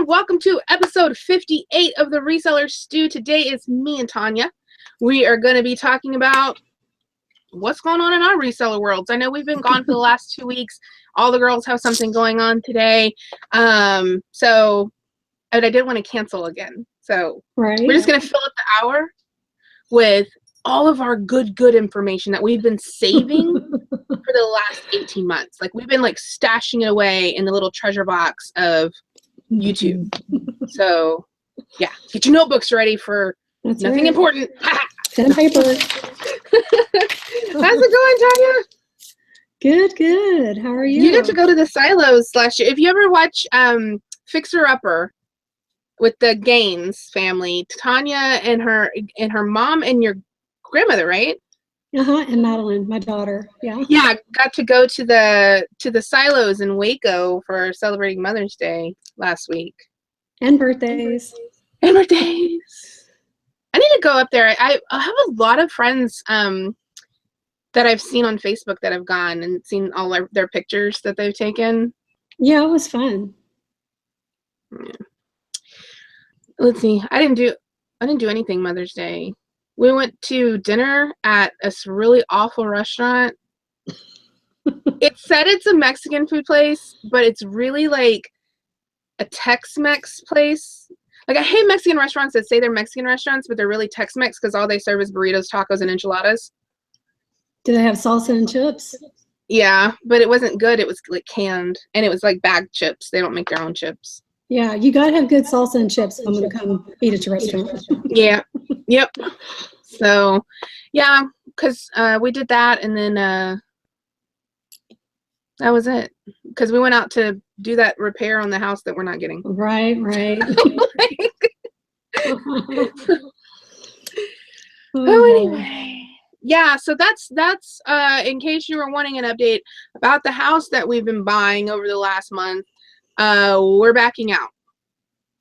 and welcome to episode 58 of the Reseller Stew. Today is me and Tonya. We are going to be talking about what's going on in our reseller worlds. I know we've been gone for the last 2 weeks. All the girls have something going on today. And I didn't want to cancel again. So we're just going to fill up the hour with all of our good information that we've been saving for the last 18 months. Like we've been like stashing it away in the little treasure box of YouTube. So yeah, get your notebooks ready for nothing important. Pen and paper. How's it going, Tonya? Good. How are you? You got to go to the silos last year. If you ever watch Fixer Upper with the Gaines family, Tonya and her mom and your grandmother, right? And Madeline, my daughter. Yeah, got to go to the silos in Waco for celebrating Mother's Day last week. And birthdays. I need to go up there. I have a lot of friends that I've seen on Facebook that have gone and seen all their pictures that they've taken. Yeah, it was fun. Yeah. Let's see. I didn't do anything Mother's Day. We went to dinner at a really awful restaurant. It said it's a Mexican food place, but it's really like a Tex-Mex place. Like I hate Mexican restaurants that say they're Mexican restaurants, but they're really Tex-Mex because all they serve is burritos, tacos, and enchiladas. Do they have salsa and chips? Yeah, but it wasn't good. It was like canned, and it was like bagged chips. They don't make their own chips. Yeah, you gotta have good salsa and chips if I'm gonna come eat at your restaurant. Yeah. Yep. So, yeah, because we did that, and then that was it. Because we went out to do that repair on the house that we're not getting. Right. Anyway, yeah. So that's in case you were wanting an update about the house that we've been buying over the last month. We're backing out.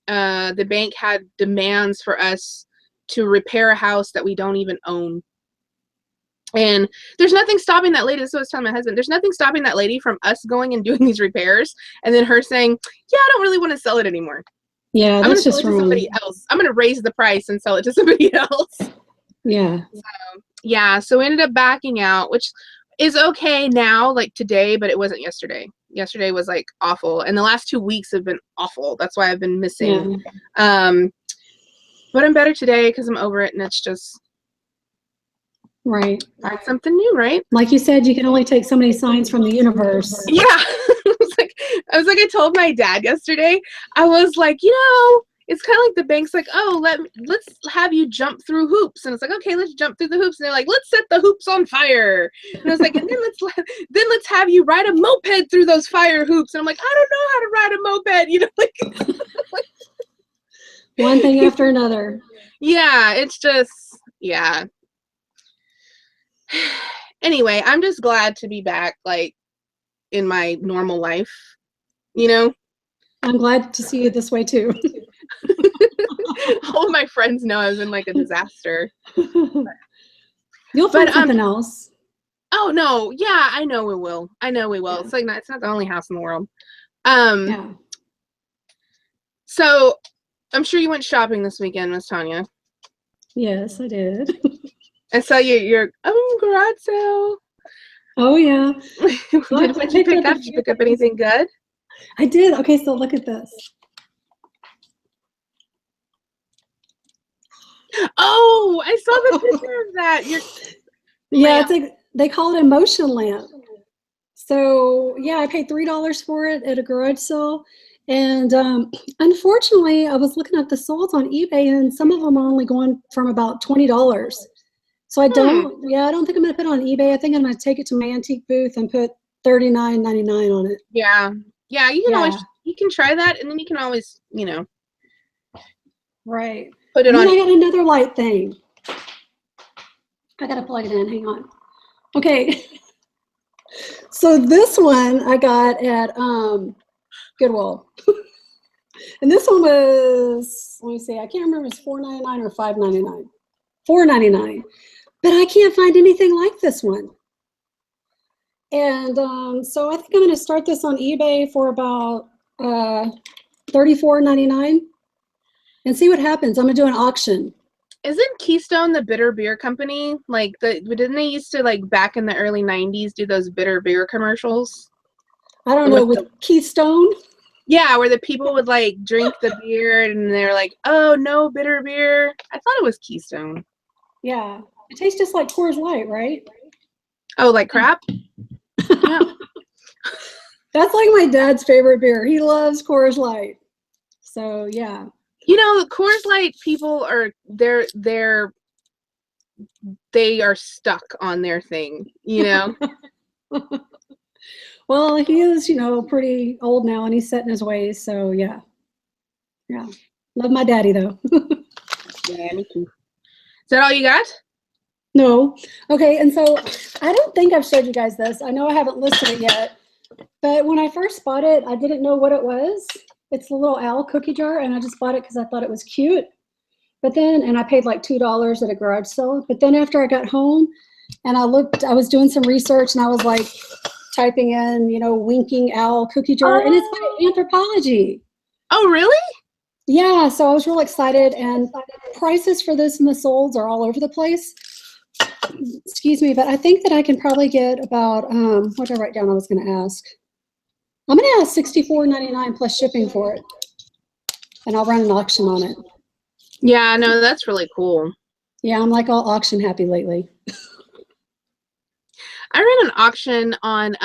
The bank had demands for us to repair a house that we don't even own. And there's nothing stopping that lady. This is what I was telling my husband. There's nothing stopping that lady from us going and doing these repairs and then her saying, yeah, I don't really want to sell it anymore. Yeah, I'm that's going to just sell it to somebody else. I'm going to raise the price and sell it to somebody else. Yeah. So we ended up backing out, which is okay now, like today, but it wasn't yesterday. Yesterday was like awful. And the last 2 weeks have been awful. That's why I've been missing. Yeah. But I'm better today because I'm over it and it's just right. Something new, right? Like you said, you can only take so many signs from the universe. Yeah. I was like, I told my dad yesterday, I was like, it's kind of like the bank's like, oh, let's have you jump through hoops. And it's like, okay, let's jump through the hoops. And they're like, let's set the hoops on fire. And I was like, and then let's have you ride a moped through those fire hoops. And I'm like, I don't know how to ride a moped, like one thing after another. Yeah, it's just, yeah. Anyway, I'm just glad to be back, like, in my normal life, I'm glad to see you this way, too. All of my friends know I've been, like, a disaster. You'll find something else. Oh, no. Yeah, I know we will. Yeah. It's like, it's not the only house in the world. Yeah. So, I'm sure you went shopping this weekend, Miss Tonya. Yes, I did. I saw your garage sale. Oh, yeah. What did you pick up? Did you pick up anything good? I did. Okay, so look at this. Oh, I saw the picture of that. Yeah, it's like they call it a motion lamp. So, yeah, I paid $3 for it at a garage sale. And unfortunately, I was looking at the sold on eBay, and some of them are only going from about $20. So I don't think I'm going to put it on eBay. I think I'm going to take it to my antique booth and put $39.99 on it. Yeah. Yeah, you can always, you can try that, and then you can always, right. Put it on. I got another light thing. I got to plug it in. Hang on. Okay. So this one I got at Goodwill. And this one was, let me see, I can't remember if it's $4.99 or $5.99. $4.99. But I can't find anything like this one. And so I think I'm going to start this on eBay for about $34.99 and see what happens. I'm gonna do an auction. Isn't Keystone the bitter beer company? Like, didn't they used to, like, back in the early 90s do those bitter beer commercials? I don't know, with Keystone? Yeah, where the people would, like, drink the beer and they're like, oh, no bitter beer. I thought it was Keystone. Yeah. It tastes just like Coors Light, right? Oh, like crap? Yeah. That's like my dad's favorite beer. He loves Coors Light. So, yeah. You know, Coors Light people are they are stuck on their thing, you know? Well, he is, you know, pretty old now and he's set in his ways, so yeah. Yeah. Love my daddy though. Yeah, me too. Is that all you got? No. Okay, and so I don't think I've showed you guys this. I know I haven't listed it yet, but when I first bought it, I didn't know what it was. It's the little owl cookie jar, and I just bought it because I thought it was cute. But then, and I paid like $2 at a garage sale. But then after I got home and I was doing some research and I was like typing in, you know, winking owl cookie jar, and it's by Anthropology. Oh, really? Yeah, so I was real excited, and prices for this in the solds are all over the place. Excuse me, but I think that I can probably get about, what did I write down I was going to ask? I'm going to ask $64.99 plus shipping for it, and I'll run an auction on it. Yeah, no, that's really cool. Yeah, I'm like all auction happy lately. I ran an auction on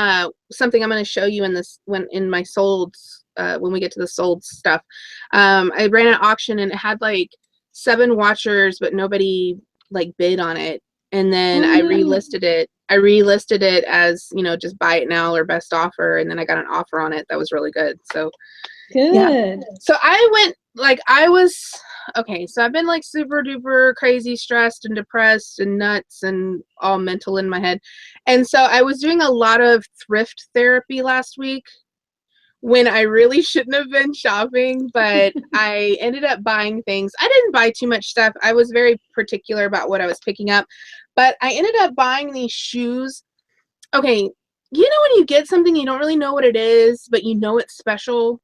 something I'm going to show you in my solds when we get to the sold stuff. I ran an auction and it had like 7 watchers, but nobody like bid on it. And then I relisted it. I relisted it as, you know, just buy it now or best offer, and then I got an offer on it that was really good. So good. Yeah. So I went like so I've been like super duper crazy stressed and depressed and nuts and all mental in my head. And so I was doing a lot of thrift therapy last week when I really shouldn't have been shopping, but I ended up buying things. I didn't buy too much stuff. I was very particular about what I was picking up, but I ended up buying these shoes. Okay, you know when you get something, you don't really know what it is, but you know it's special?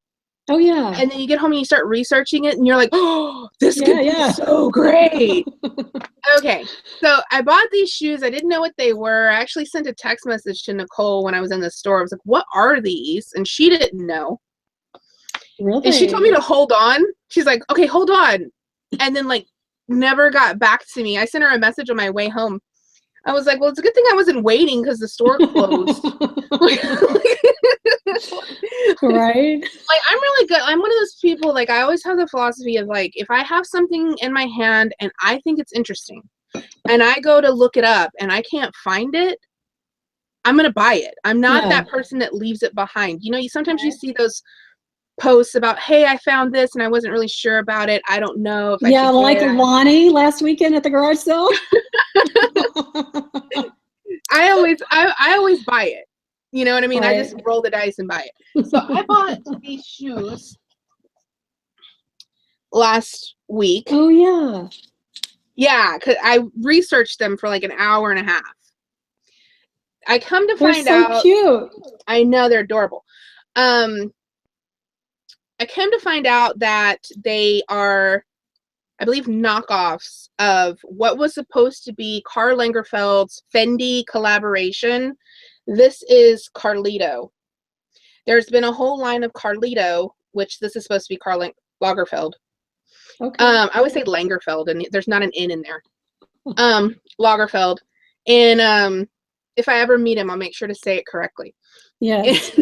Oh, yeah. And then you get home and you start researching it and you're like, oh, this could be so great. Okay, so I bought these shoes. I didn't know what they were. I actually sent a text message to Nicole when I was in the store. I was like, what are these? And she didn't know. Really? And she told me to hold on. She's like, okay, hold on. And then like never got back to me. I sent her a message on my way home. I was like, well, it's a good thing I wasn't waiting because the store closed. Right? Like, I'm really good. I'm one of those people, like, I always have the philosophy of, like, if I have something in my hand and I think it's interesting and I go to look it up and I can't find it, I'm going to buy it. I'm not that person that leaves it behind. You know, sometimes you see those posts about, hey, I found this and I wasn't really sure about it. I don't know if I should like Lonnie last weekend at the garage sale. I always buy it. You know what I mean? Right. I just roll the dice and buy it. So I bought these shoes last week. Oh, yeah. Yeah, because I researched them for like an hour and a half. I come to find out. They're so cute. I know, they're adorable. I came to find out that they are, I believe, knockoffs of what was supposed to be Karl Lagerfeld's Fendi collaboration. This is Carlito. There's been a whole line of Carlito, which this is supposed to be Karl Lagerfeld. Okay. I always say Lagerfeld, and there's not an N in there. Lagerfeld. And if I ever meet him, I'll make sure to say it correctly. Yes.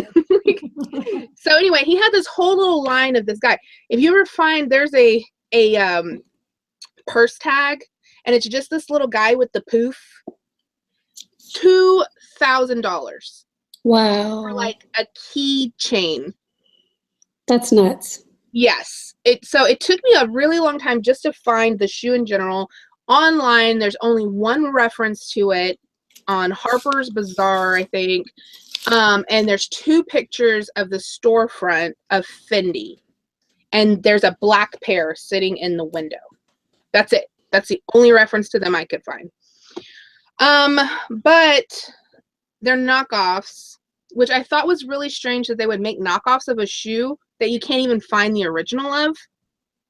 So anyway, he had this whole little line of this guy. If you ever find there's a purse tag, and it's just this little guy with the poof, $2,000. Wow. For like a keychain. That's nuts. Yes. So it took me a really long time just to find the shoe in general. Online, there's only one reference to it on Harper's Bazaar, I think. And there's 2 pictures of the storefront of Fendi. And there's a black pair sitting in the window. That's it. That's the only reference to them I could find. But they're knockoffs, which I thought was really strange that they would make knockoffs of a shoe that you can't even find the original of.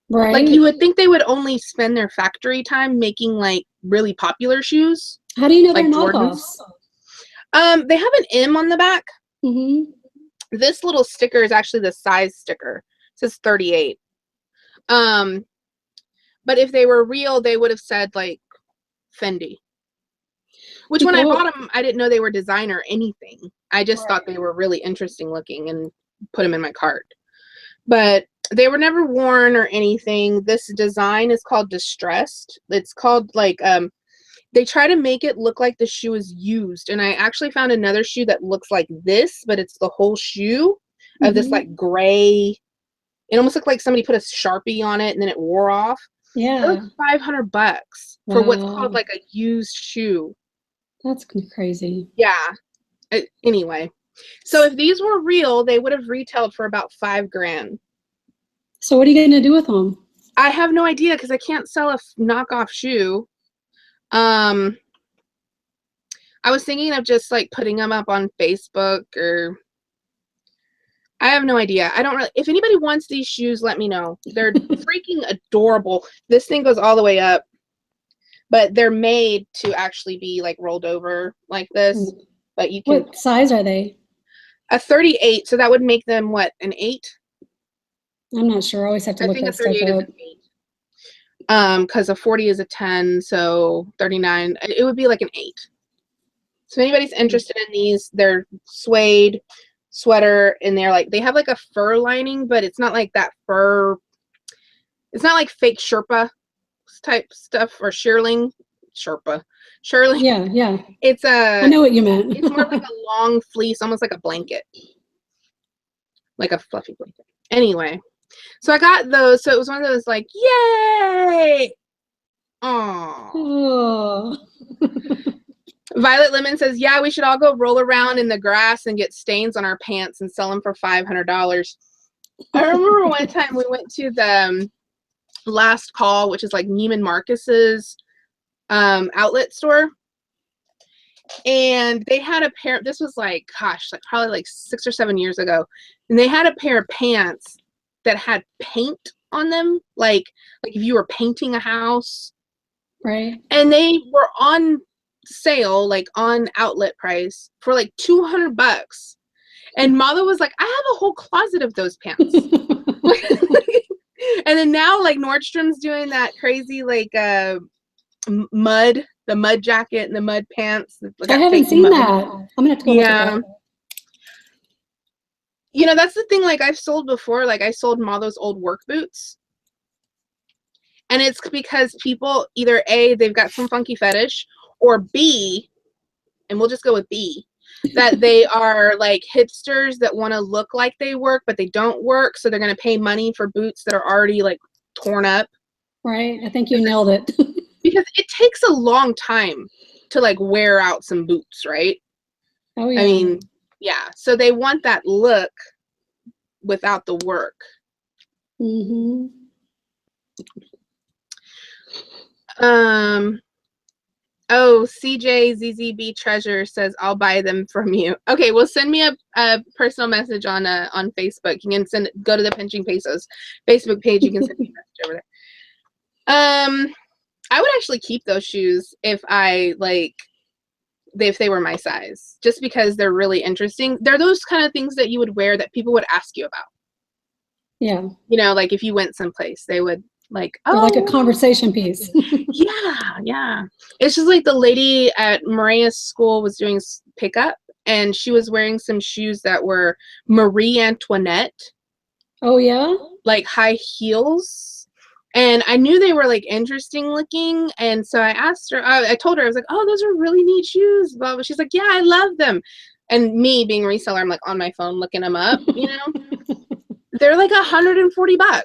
Right. Like, you would think they would only spend their factory time making, like, really popular shoes. How do you know like they're Jordans. knockoffs? They have an M on the back. Mm-hmm. This little sticker is actually the size sticker. It says 38. But if they were real, they would have said, like, Fendi. Which, when I bought them, I didn't know they were designer or anything. I just thought they were really interesting looking and put them in my cart. But they were never worn or anything. This design is called distressed. It's called, like, they try to make it look like the shoe is used. And I actually found another shoe that looks like this, but it's the whole shoe of this, like, gray. It almost looked like somebody put a Sharpie on it and then it wore off. Yeah. It was $500 for what's called, like, a used shoe. That's crazy. Yeah. Anyway, so if these were real, they would have retailed for about $5,000. So what are you going to do with them? I have no idea because I can't sell a knockoff shoe. I was thinking of just, like, putting them up on Facebook, or I have no idea. I don't really. If anybody wants these shoes, let me know. They're freaking adorable. This thing goes all the way up, but they're made to actually be, like, rolled over like this. But you can. What size are they? A 38. So that would make them what, an 8? I'm not sure. I always have to look that stuff up. I think a 38 is an 8. Because a 40 is a 10, so 39. It would be like an 8. So if anybody's interested in these, they're suede sweater, and they have like a fur lining, but it's not like that fur. It's not like fake Sherpa type stuff or shearling. Yeah. It's I know what you meant. It's more like a long fleece, almost like a blanket, like a fluffy blanket. Anyway, so I got those. So it was one of those, like, yay! Oh. Violet Lemon says, yeah, we should all go roll around in the grass and get stains on our pants and sell them for $500. I remember one time we went to the Last Call, which is like Neiman Marcus's outlet store. And they had a pair, this was like, gosh, like probably like 6 or 7 years ago. And they had a pair of pants that had paint on them. Like if you were painting a house. Right. And they were on sale, like on outlet price for like $200. And Mother was like, I have a whole closet of those pants. And then now, like, Nordstrom's doing that crazy, like, the mud jacket and the mud pants. I haven't seen that. I'm gonna have to go look at that. You know, that's the thing, like, I've sold before. Like, I sold Mother's old work boots. And it's because people either A, they've got some funky fetish, or B, and we'll just go with B, that they are like hipsters that want to look like they work, but they don't work. So they're going to pay money for boots that are already like torn up. Right. I think you nailed it. Because it takes a long time to like wear out some boots, right? Oh, yeah. I mean, yeah. So they want that look without the work. Mm-hmm. Oh, CJZZB Treasure says, I'll buy them from you. Okay, well, send me a personal message on Facebook. You can go to the Pinching Pesos Facebook page. You can send me a message over there. I would actually keep those shoes if they were my size, just because they're really interesting. They're those kind of things that you would wear that people would ask you about. Yeah. You know, like if you went someplace, they would like, oh, or like a conversation piece. Yeah. It's just like the lady at Maria's school was doing pickup, and she was wearing some shoes that were Marie Antoinette. Oh, yeah? Like high heels. And I knew they were like interesting looking. And so I asked her, I told her, I was like, oh, those are really neat shoes. Blah, blah. She's like, yeah, I love them. And me being a reseller, I'm like on my phone looking them up, you know? They're like $140.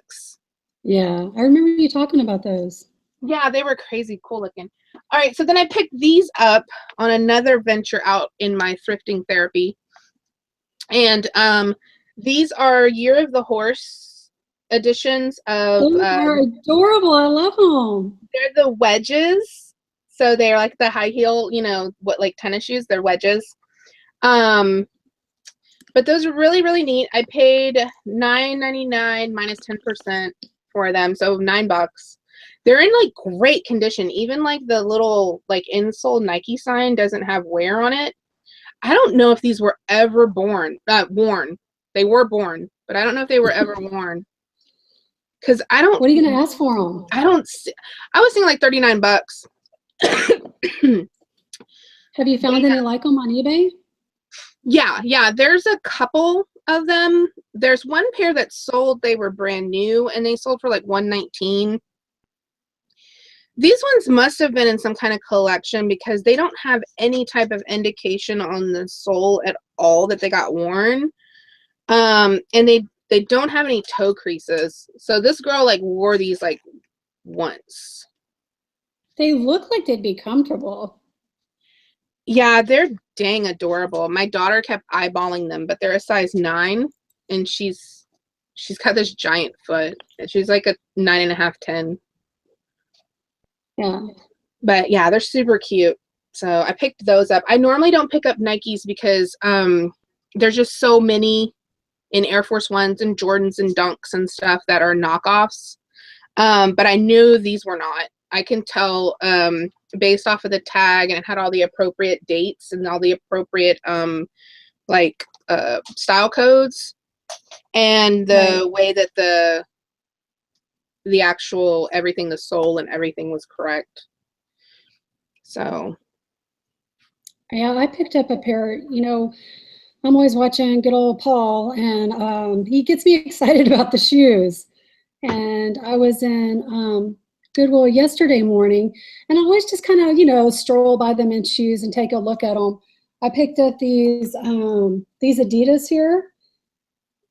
Yeah, I remember you talking about those. Yeah, they were crazy cool looking. All right, so then I picked these up on another venture out in my thrifting therapy. And these are Year of the Horse editions of... they're adorable. I love them. They're the wedges. So they're like the high heel, you know, what, like tennis shoes? They're wedges. But those are really, really neat. I paid $9.99 minus 10% for them, so $9. They're in like great condition. Even like the little like insole Nike sign doesn't have wear on it. I don't know if these were ever worn. They were worn, but I don't know if they were ever worn. Cause I don't. What are you gonna ask for them? I don't. I was thinking like $39. Have you found any like them on eBay? Yeah. There's a couple of them. There's one pair that sold. They were brand new, and they sold for like $119. These ones must have been in some kind of collection because they don't have any type of indication on the sole at all that they got worn. And they don't have any toe creases. So this girl like wore these like once. They look like they'd be comfortable. Yeah, they're dang adorable. My daughter kept eyeballing them, but they're a size 9, and she's got this giant foot. And she's like a 9.5, 10. Yeah. But yeah, they're super cute. So I picked those up. I normally don't pick up Nikes because there's just so many in Air Force Ones and Jordans and Dunks and stuff that are knockoffs. But I knew these were not. I can tell based off of the tag, and it had all the appropriate dates and all the appropriate style codes, and the way that the actual everything, the sole and everything was correct. So yeah, I picked up a pair. You know, I'm always watching good old Paul, and he gets me excited about the shoes. And I was in Goodwill yesterday morning, and I always just kind of, you know, stroll by the men's shoes and take a look at them. I picked up these Adidas here.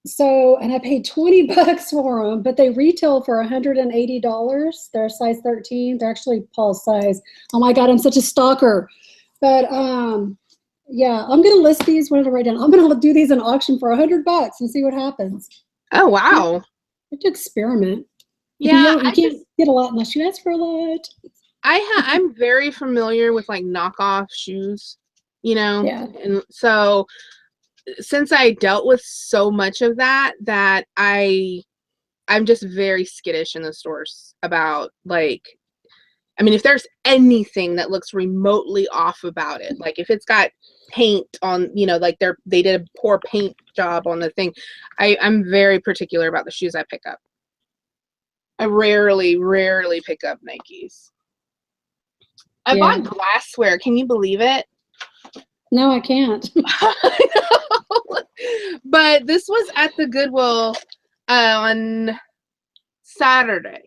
So, and I paid $20 for them, but they retail for $180. They're size 13. They're actually Paul's size. Oh my God, I'm such a stalker. But yeah, I'm gonna list these. What did I write down? I'm gonna do these in auction for $100 and see what happens. oh wow. I have to experiment. Yeah, you can't get a lot unless you ask for a lot. I'm very familiar with like knockoff shoes, you know. Yeah. And so since I dealt with so much of that I'm just very skittish in the stores about like, I mean, if there's anything that looks remotely off about it, like if it's got paint on, you know, like they did a poor paint job on the thing, I'm very particular about the shoes I pick up. I rarely pick up Nikes. I bought glassware. Can you believe it? No, I can't. But this was at the Goodwill on Saturday.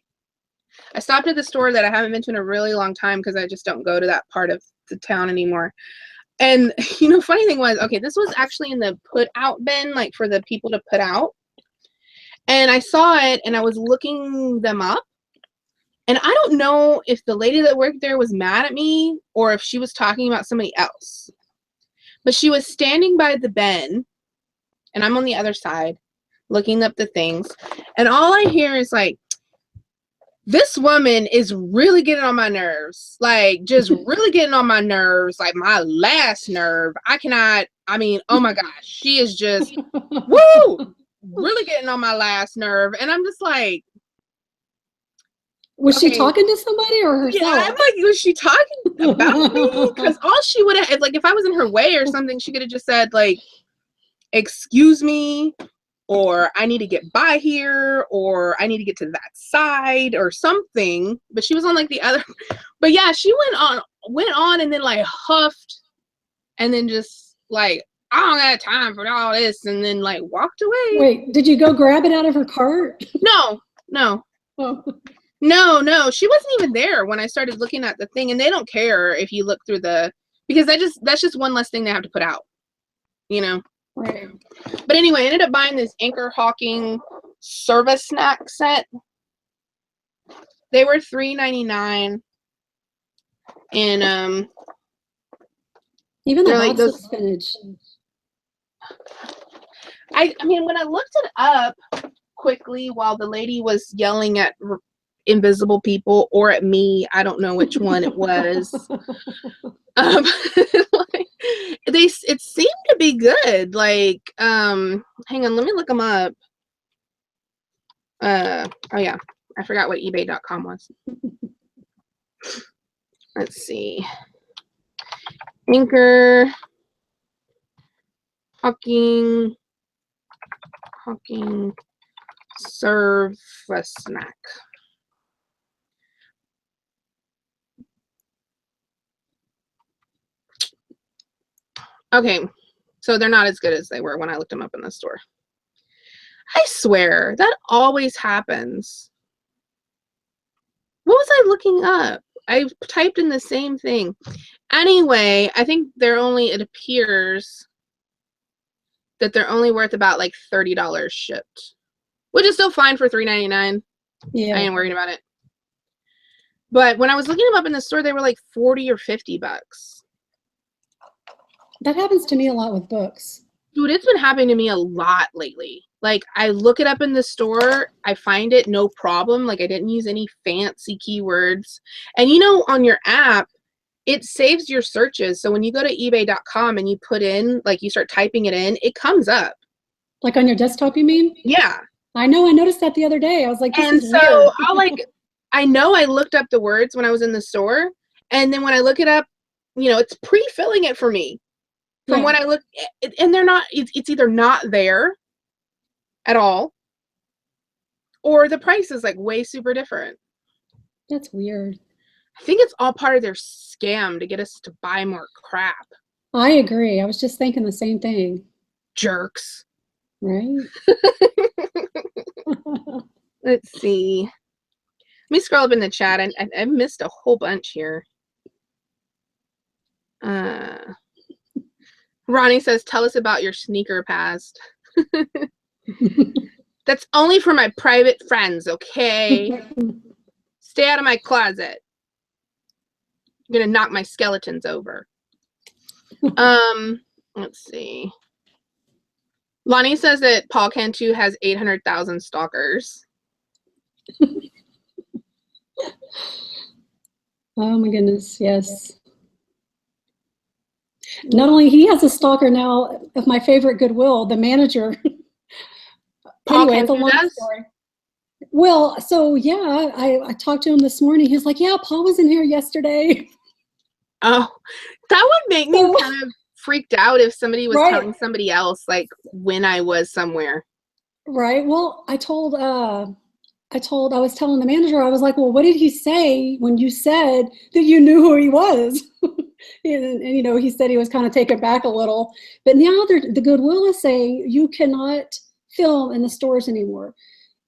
I stopped at the store that I haven't been to in a really long time because I just don't go to that part of the town anymore. And, you know, funny thing was, okay, this was actually in the put out bin, like for the people to put out. And I saw it and I was looking them up. And I don't know if the lady that worked there was mad at me or if she was talking about somebody else. But she was standing by the bin, and I'm on the other side looking up the things. And all I hear is like, this woman is really getting on my nerves. Like, just really getting on my nerves. Like, my last nerve. I mean, oh my gosh. She is just, woo! Really getting on my last nerve. And I'm just like, was she talking to somebody or herself? Yeah, I'm like, was she talking about me? Because all she would have, like, if I was in her way or something, she could have just said, like, excuse me, or I need to get by here, or I need to get to that side, or something. But she was on, like, the other. But yeah, she went on and then, like, huffed, and then just, like, I don't have time for all this, and then, like, walked away. Wait, did you go grab it out of her cart? No. Oh. No, she wasn't even there when I started looking at the thing, and they don't care if you look through because that's just one less thing they have to put out, you know. Right. But anyway, I ended up buying this Anchor Hawking service snack set. They were $3.99, and even the like box of spinach. I mean, when I looked it up quickly while the lady was yelling at invisible people or at me, I don't know which one it was. it seemed to be good. Like, hang on, let me look them up. Oh yeah, I forgot what eBay.com was. Let's see. Anchor, Hawking, serve a snack. Okay, so they're not as good as they were when I looked them up in the store. I swear, that always happens. What was I looking up? I typed in the same thing. Anyway, I think it appears that they're only worth about like $30 shipped, which is still fine for $3.99. Yeah. I ain't worried about it. But when I was looking them up in the store, they were like 40 or 50 bucks. That happens to me a lot with books. Dude, it's been happening to me a lot lately. Like, I look it up in the store, I find it no problem. Like, I didn't use any fancy keywords. And you know, on your app, it saves your searches. So when you go to ebay.com and you put in, like, you start typing it in, it comes up. Like on your desktop, you mean? Yeah. I know, I noticed that the other day. I was like, this is so weird. I know I looked up the words when I was in the store, and then when I look it up, you know, it's pre-filling it for me. From what I look, and they're not, it's either not there at all, or the price is like way super different. That's weird. I think it's all part of their scam to get us to buy more crap. I agree. I was just thinking the same thing. Jerks. Right? Let's see. Let me scroll up in the chat. I missed a whole bunch here. Ronnie says, tell us about your sneaker past. That's only for my private friends, okay? Stay out of my closet. I'm gonna knock my skeletons over. Let's see. Lonnie says that Paul Cantu has 800,000 stalkers. Oh my goodness, yes. Not only he has a stalker now of my favorite Goodwill, the manager. Paul Cantu does? Story. Well, so yeah, I talked to him this morning. He's like, yeah, Paul was in here yesterday. Oh, that would make me kind of freaked out if somebody was telling somebody else, like, when I was somewhere. Right. Well, I was telling the manager, I was like, well, what did he say when you said that you knew who he was? and you know, he said he was kind of taken back a little. But now the Goodwill is saying you cannot film in the stores anymore.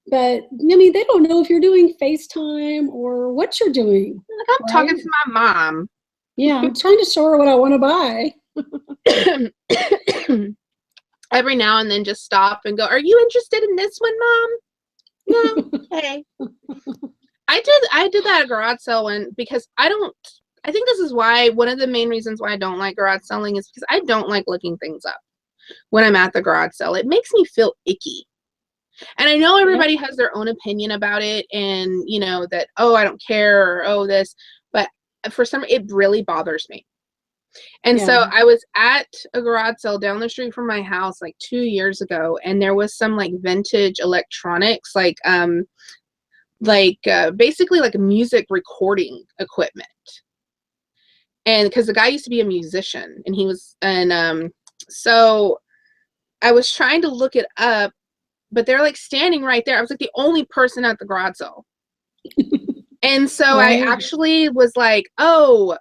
But, I mean, they don't know if you're doing FaceTime or what you're doing. Like, I'm talking to my mom. Yeah, I'm trying to show her what I want to buy. Every now and then just stop and go, are you interested in this one, Mom? No. Hey. I did that at garage sale one because I think this is why, one of the main reasons why I don't like garage selling is because I don't like looking things up when I'm at the garage sale. It makes me feel icky. And I know everybody has their own opinion about it, and you know that, oh, I don't care, or oh, this, but for some, it really bothers me. And so I was at a garage sale down the street from my house like 2 years ago, and there was some like vintage electronics, basically like music recording equipment. And because the guy used to be a musician, and so I was trying to look it up, but they're like standing right there. I was like the only person at the garage sale. And so I actually was like, oh,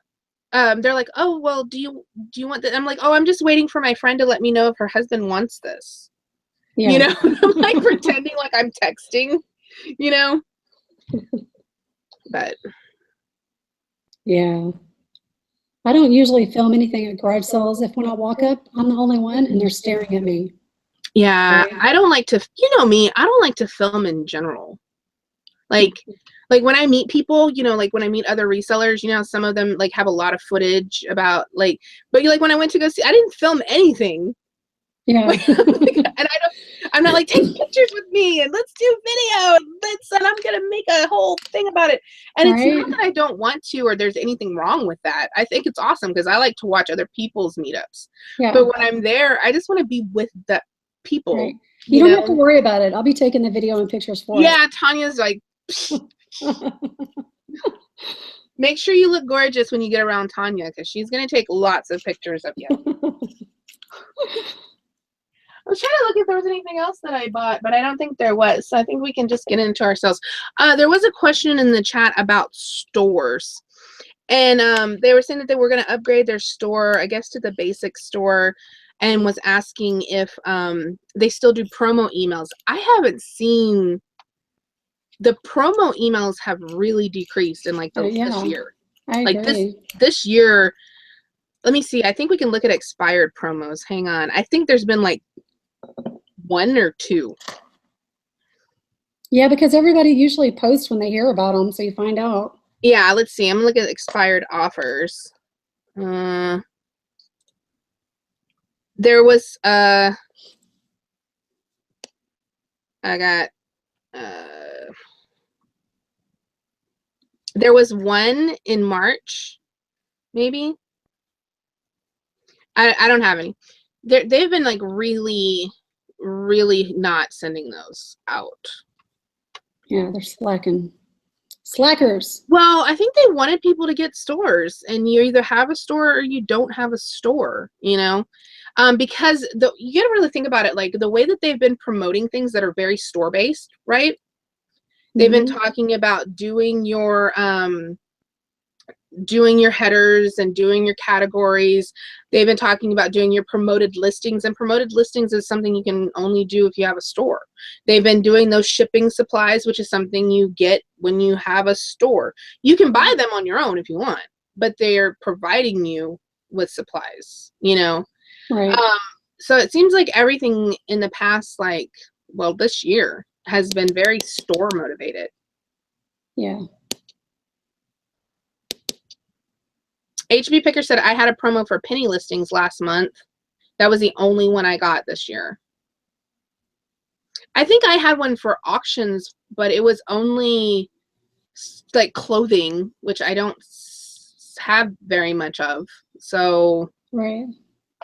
they're like, oh, well, do you want that? I'm like, oh, I'm just waiting for my friend to let me know if her husband wants this. Yeah. You know, I'm like pretending like I'm texting, you know, but. Yeah. I don't usually film anything at garage sales. If when I walk up, I'm the only one and they're staring at me. Yeah, I don't like to, you know me, I don't like to film in general. Like when I meet people, you know, like when I meet other resellers, you know, some of them like have a lot of footage about like, but like when I went to go see, I didn't film anything. Yeah. And I'm not like, take pictures with me and let's do video and I'm gonna make a whole thing about it. And it's not that I don't want to or there's anything wrong with that. I think it's awesome because I like to watch other people's meetups. Yeah. But when I'm there, I just want to be with the people. Right. You don't have to worry about it. I'll be taking the video and pictures for it. Yeah, Tanya's like, make sure you look gorgeous when you get around Tonya because she's going to take lots of pictures of you. I was trying to look if there was anything else that I bought, but I don't think there was. So I think we can just get into ourselves. There was a question in the chat about stores. And they were saying that they were going to upgrade their store, I guess, to the basic store, and was asking if they still do promo emails. I haven't seen... The promo emails have really decreased in like this year. I agree. This year, let me see. I think we can look at expired promos. Hang on. I think there's been like 1 or 2. Yeah, because everybody usually posts when they hear about them, so you find out. Yeah, let's see. I'm gonna look at expired offers. There was I got there was one in March, maybe. I don't have any. They've been like really not sending those out. Yeah, they're slacking. Slackers. Well, I think they wanted people to get stores, and you either have a store or you don't have a store, you know? Because you gotta really think about it, like the way that they've been promoting things that are very store-based, right? They've been talking about doing your headers and doing your categories. They've been talking about doing your promoted listings, and promoted listings is something you can only do if you have a store. They've been doing those shipping supplies, which is something you get when you have a store. You can buy them on your own if you want, but they're providing you with supplies, you know? Right. So it seems like everything in the past, like, well, this year has been very store motivated. Yeah. HB Picker said, I had a promo for penny listings last month. That was the only one I got this year. I think I had one for auctions, but it was only like clothing, which I don't have very much of. So right.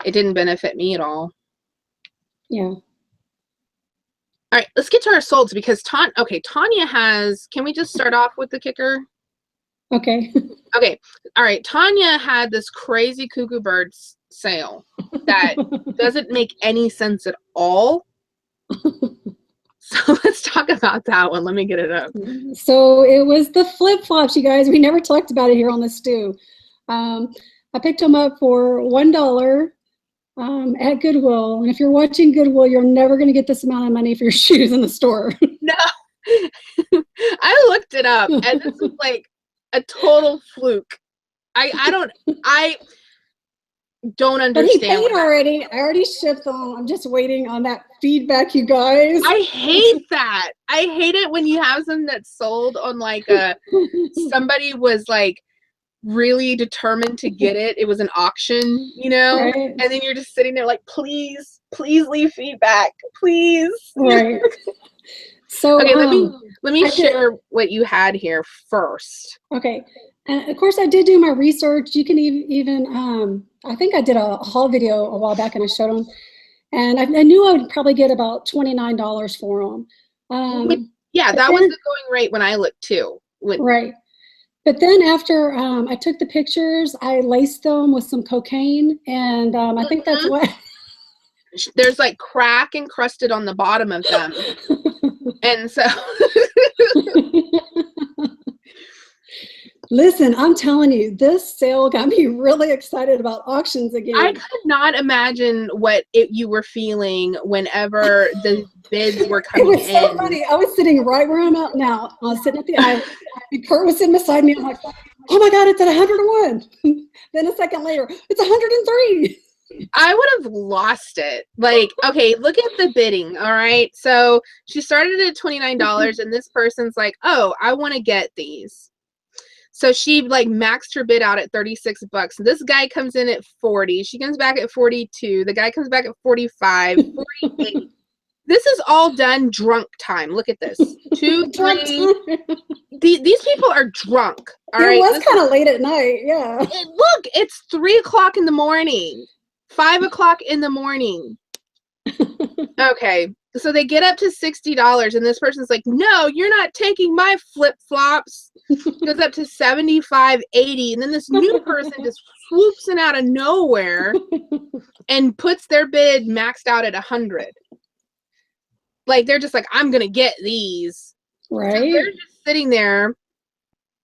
It didn't benefit me at all. Yeah. All right, let's get to our solds because Tonya has, can we just start off with the kicker? Okay. Okay. All right. Tonya had this crazy Cuckoo Birds sale that doesn't make any sense at all. So let's talk about that one. Let me get it up. So it was the flip-flops, you guys. We never talked about it here on the stew. I picked them up for $1 at Goodwill. And if you're watching Goodwill, you're never going to get this amount of money for your shoes in the store. No. I looked it up, and this was like a total fluke. I don't understand. But he paid already. I already shipped them. I'm just waiting on that feedback, you guys. I hate that. I hate it when you have something that's sold on like somebody was like really determined to get it. It was an auction, you know, right. And then you're just sitting there like, please leave feedback, please. Right. So okay, let me share what you had here first. Okay. And of course I did do my research. You can even I think I did a haul video a while back and I showed them, and I knew I would probably get about $29 for them. Yeah, that was the going rate when I looked too. Right. But then after I took the pictures, I laced them with some cocaine, and I think that's why. There's like crack encrusted on the bottom of them. And so. Listen, I'm telling you, this sale got me really excited about auctions again. I could not imagine what you were feeling whenever the bids were coming in. It was so funny. I was sitting right where I'm at now. I was sitting at the aisle, and Kurt was sitting beside me. I'm like, oh my God, it's at 101. Then a second later, it's 103. I would have lost it. Like, okay, look at the bidding. All right. So she started at $29 and this person's like, oh, I want to get these. So she like maxed her bid out at $36. This guy comes in at 40. She comes back at 42. The guy comes back at 45, 48. This is all done drunk time. Look at this. 2, 3. These people are drunk. All right. It was kind of late at night. Yeah. Look, it's 3 o'clock in the morning, 5 o'clock in the morning. Okay. So they get up to $60 and this person's like, no, you're not taking my flip-flops. Goes up to 75, 80. And then this new person just swoops in out of nowhere and puts their bid maxed out at 100. Like, they're just like, I'm going to get these. Right. So they're just sitting there.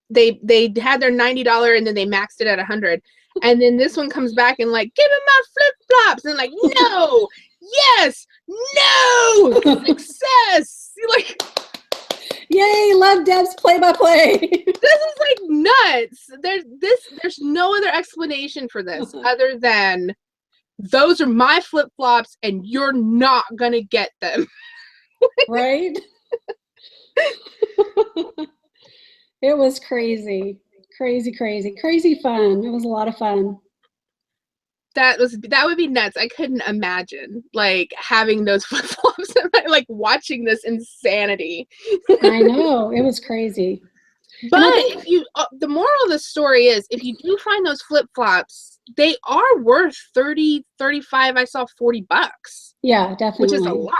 They had their $90 and then they maxed it at 100. And then this one comes back and like, give him my flip-flops. And like, no, yes, no, success. You're like, yay, love Deb's play-by-play. This is like nuts. There's no other explanation for this other than those are my flip-flops and you're not going to get them. Right? It was crazy. Crazy fun. It was a lot of fun. That would be nuts. I couldn't imagine like having those flip-flops and like watching this insanity. I know. It was crazy. But if you the moral of the story is if you do find those flip-flops, they are worth 30, 35, I saw $40. Yeah, definitely. Which is a lot.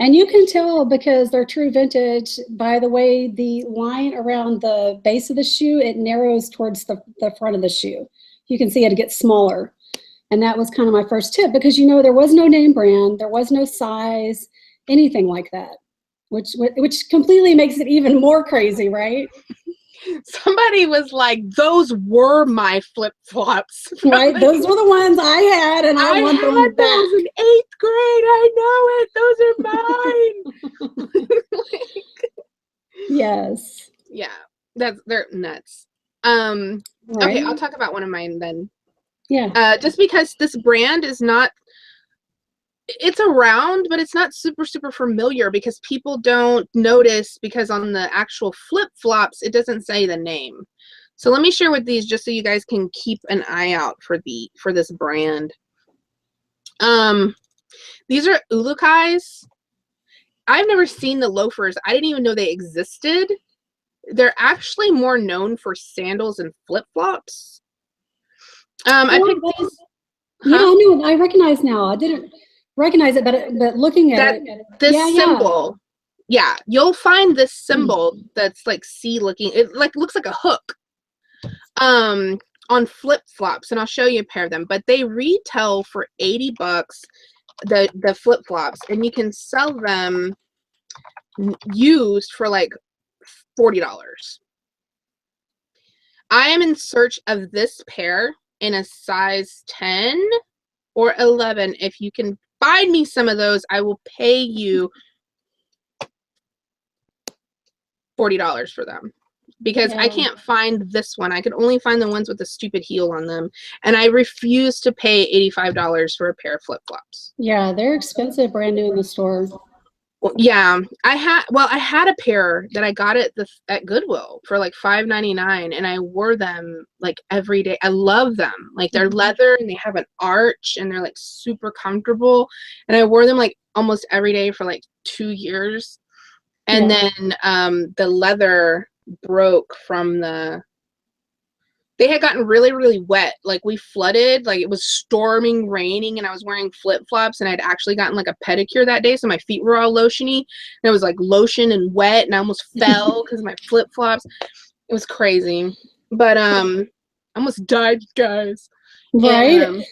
And you can tell because they're true vintage by the way the line around the base of the shoe, it narrows towards the front of the shoe. You can see it gets smaller. And that was kind of my first tip because, you know, there was no name brand, there was no size, anything like that, which completely makes it even more crazy, right? Somebody was like, those were my flip-flops. Right? Those were the ones I had, and I want them back. Those in 8th grade. I know it. Those are mine. Yes. Yeah, they're nuts. Right? Okay, I'll talk about one of mine then. Yeah. Just because this brand is not, it's around, but it's not super familiar because people don't notice because on the actual flip-flops, it doesn't say the name. So let me share with these just so you guys can keep an eye out for this brand. These are Ulukais. I've never seen the loafers. I didn't even know they existed. They're actually more known for sandals and flip-flops. I picked these. Yeah, no, I recognize now. I didn't recognize it, but looking at it, this symbol, yeah, you'll find this symbol that's like C looking. It like looks like a hook. On flip-flops, and I'll show you a pair of them. But they retail for $80. The flip-flops, and you can sell them used for like $40. I am in search of this pair in a size 10 or 11. If you can find me some of those, I will pay you $40 for them because I can't find this one. I could only find the ones with the stupid heel on them, and I refuse to pay $85 for a pair of flip-flops. Yeah, they're expensive brand new in the store. Well, yeah, I had a pair that I got at Goodwill for like $5.99, and I wore them like every day. I love them. Like they're leather and they have an arch and they're like super comfortable. And I wore them like almost every day for like 2 years. And then the leather broke from they had gotten really wet. Like we flooded, like it was storming, raining, and I was wearing flip-flops, and I'd actually gotten like a pedicure that day, so my feet were all lotiony, and it was like lotion and wet, and I almost fell because of my flip-flops. It was crazy, but I almost died, guys. Right. And,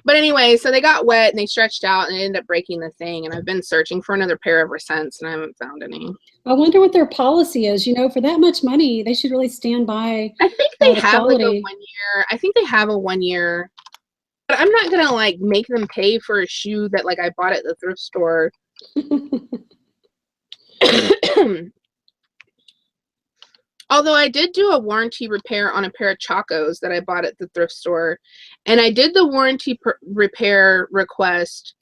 but anyway, so they got wet and they stretched out and it ended up breaking the thing, and I've been searching for another pair ever since, and I haven't found any. I wonder what their policy is. You know, for that much money, they should really stand by. I think they have like a 1 year. I think they have a 1 year. But I'm not gonna like make them pay for a shoe that like I bought at the thrift store. Although I did do a warranty repair on a pair of Chacos that I bought at the thrift store, and I did the warranty repair request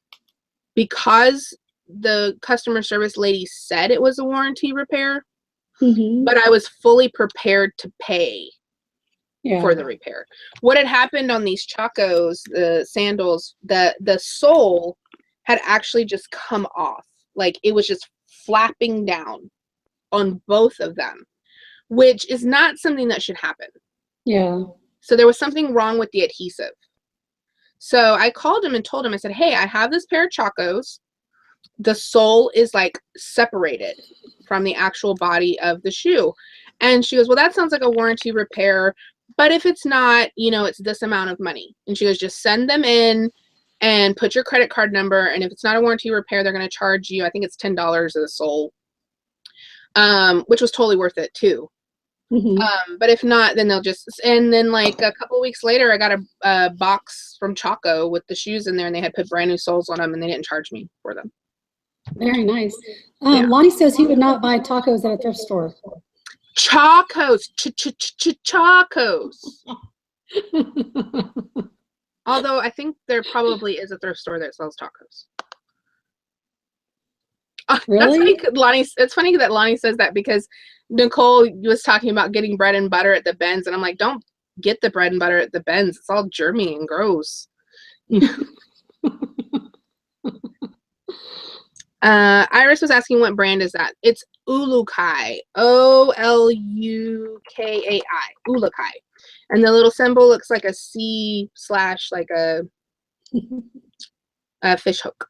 because the customer service lady said it was a warranty repair, but I was fully prepared to pay for the repair. What had happened on these Chacos, the sandals, the sole had actually just come off. Like it was just flapping down on both of them, which is not something that should happen. Yeah. So there was something wrong with the adhesive. So I called him and told him, I said, hey, I have this pair of Chacos. The sole is like separated from the actual body of the shoe. And she goes, well, that sounds like a warranty repair. But if it's not, you know, it's this amount of money. And she goes, just send them in and put your credit card number. And if it's not a warranty repair, they're going to charge you, I think it's $10 a sole, which was totally worth it too. But if not, then they'll just, and then like a couple of weeks later, I got a box from Chaco with the shoes in there, and they had put brand new soles on them, and they didn't charge me for them. Very nice. Lonnie says he would not buy tacos at a thrift store. Chacos, Chacos. Although I think there probably is a thrift store that sells tacos. Really? It's funny that Lonnie says that because Nicole was talking about getting bread and butter at the Ben's, and I'm like, don't get the bread and butter at the Ben's. It's all germy and gross. Iris was asking what brand is that? It's Ulukai. Olukai. Ulukai. And the little symbol looks like a C / like a fish hook.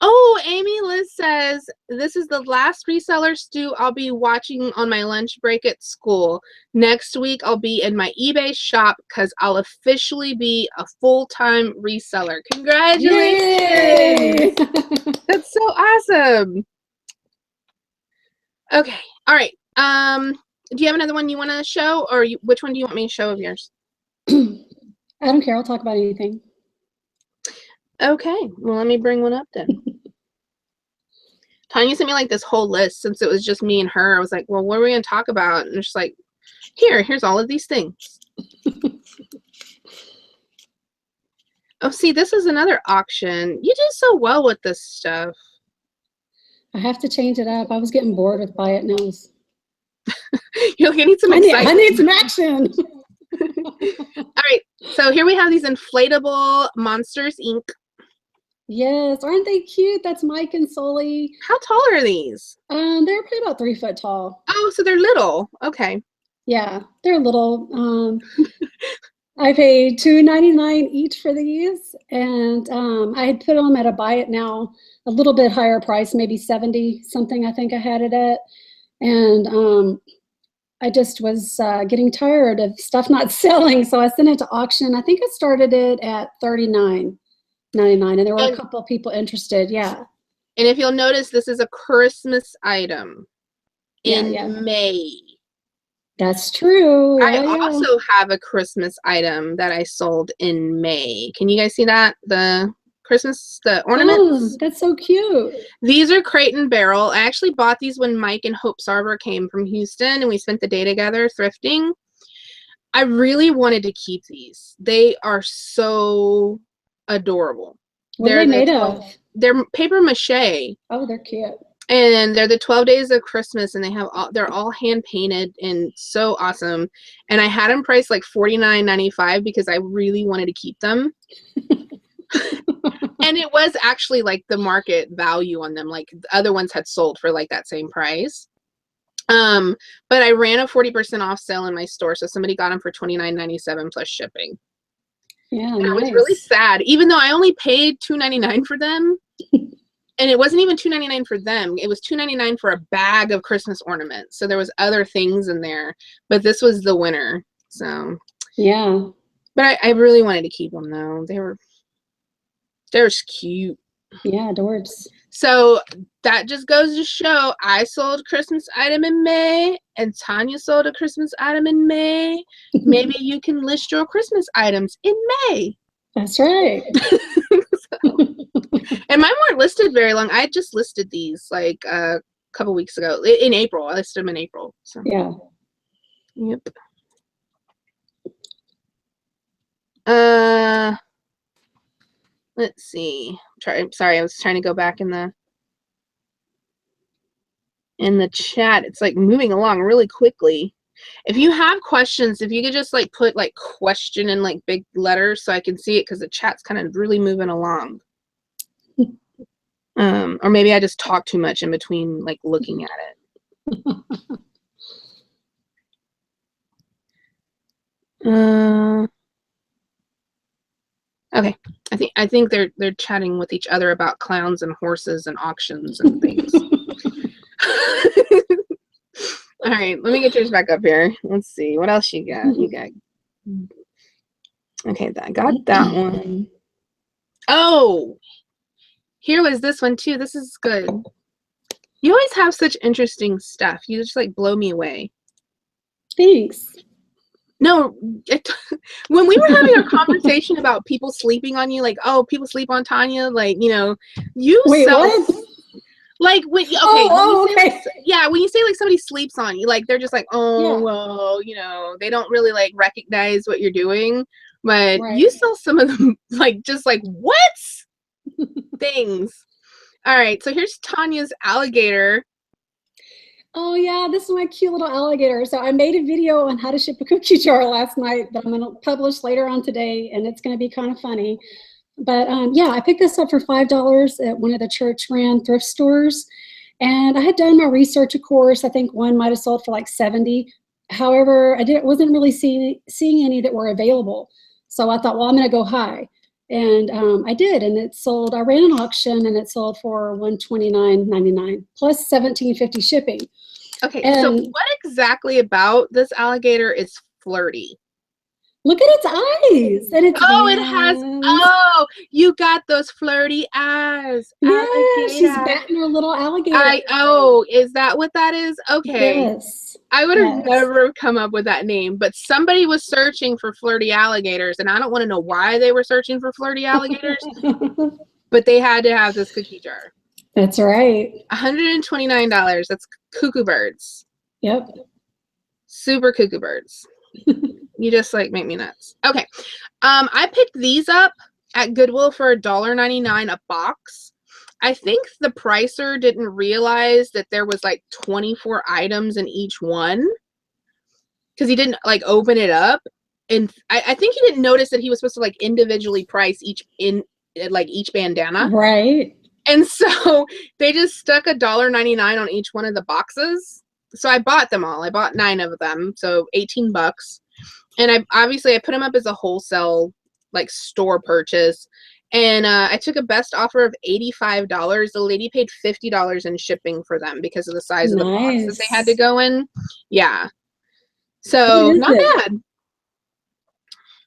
Oh, Amy Liz says, this is the last reseller stew I'll be watching on my lunch break at school. Next week, I'll be in my eBay shop because I'll officially be a full-time reseller. Congratulations! Yay! That's so awesome. Okay. All right. Do you have another one you want to show, or which one do you want me to show of yours? I don't care. I'll talk about anything. Okay, well, let me bring one up then. Tonya sent me like this whole list since it was just me and her. I was like, well, what are we going to talk about? And she's like, here's all of these things. Oh, see, this is another auction. You do so well with this stuff. I have to change it up. I was getting bored with Buy It Nows. You're like, I need some excitement. I need some action. All right, so here we have these inflatable Monsters Inc. Yes, aren't they cute? That's Mike and Sully. How tall are these? They're probably about 3 foot tall. Oh, so they're little. Okay. Yeah, they're little. I paid $2.99 each for these, and I had put them at a Buy It Now a little bit higher price, maybe 70 something. I think I had it at, and I just was getting tired of stuff not selling, so I sent it to auction. I think I started it at $39.99, and there were a couple of people interested. Yeah. And if you'll notice, this is a Christmas item in May. That's true. I also have a Christmas item that I sold in May. Can you guys see that? The ornaments. Oh, that's so cute. These are Crate and Barrel. I actually bought these when Mike and Hope Sarver came from Houston, and we spent the day together thrifting. I really wanted to keep these. They are so adorable. What are they made of? They're paper mache. Oh, they're cute. And they're the 12 Days of Christmas, and they're all hand painted and so awesome. And I had them priced like $49.95 because I really wanted to keep them. And it was actually like the market value on them. Like the other ones had sold for like that same price. But I ran a 40% off sale in my store, so somebody got them for $29.97 plus shipping. Yeah, and nice. I was really sad, even though I only paid $2.99 for them. And it wasn't even $2.99 for them. It was $2.99 for a bag of Christmas ornaments. So there was other things in there, but this was the winner. So yeah. But I really wanted to keep them though. They're cute. Yeah, adorbs. So that just goes to show I sold a Christmas item in May and Tonya sold a Christmas item in May. Maybe you can list your Christmas items in May. That's right. And mine weren't listed very long. I just listed these like a couple weeks ago in April. I listed them in April. So yeah. Yep. Let's see. Sorry, I was trying to go back in the chat. It's like moving along really quickly. If you have questions, if you could just like put like question in like big letters so I can see it, because the chat's kind of really moving along. Or maybe I just talk too much in between like looking at it. Okay, I think they're chatting with each other about clowns and horses and auctions and things. All right, let me get yours back up here. Let's see what else you got. You got okay. I got that one. Oh, here was this one too. This is good. You always have such interesting stuff. You just like blow me away. Thanks. No, when we were having a conversation about people sleeping on you, like, oh, people sleep on Tonya, like, you know, you Wait, sell, what? like, when, okay, okay. Like, yeah, when you say like somebody sleeps on you, like they're just like, oh, Yeah. well, you know, they don't really like recognize what you're doing, but Right. you sell some of them like just like what things. All right, so here's Tonya's alligator. Oh yeah, this is my cute little alligator. So I made a video on how to ship a cookie jar last night that I'm going to publish later on today, and it's going to be kind of funny. But yeah, I picked this up for $5 at one of the church-ran thrift stores, and I had done my research, of course. I think one might have sold for like 70. However, wasn't really seeing any that were available. So I thought, well, I'm going to go high. And I did, and it sold. I ran an auction, and it sold for $129.99 plus $17.50 shipping. Okay, so what exactly about this alligator is flirty? Look at its eyes and its it has. Oh, you got those flirty eyes. Yeah, alligator. she's batting her little alligator. Is that what that is? Okay. Yes. I would have never come up with that name, but somebody was searching for flirty alligators, and I don't want to know why they were searching for flirty alligators, but they had to have this cookie jar. That's right. $129. That's cuckoo birds. Yep. Super cuckoo birds. You just like make me nuts. Okay. I picked these up at Goodwill for $1.99 a box. I think the pricer didn't realize that there was like 24 items in each one, because he didn't like open it up, and I think he didn't notice that he was supposed to like individually price each bandana. Right. And so they just stuck $1.99 on each one of the boxes. So I bought them all. I bought 9 of them, so $18. And I put them up as a wholesale like store purchase. And I took a best offer of $85. The lady paid $50 in shipping for them because of the size of the box that they had to go in. Yeah. So not bad.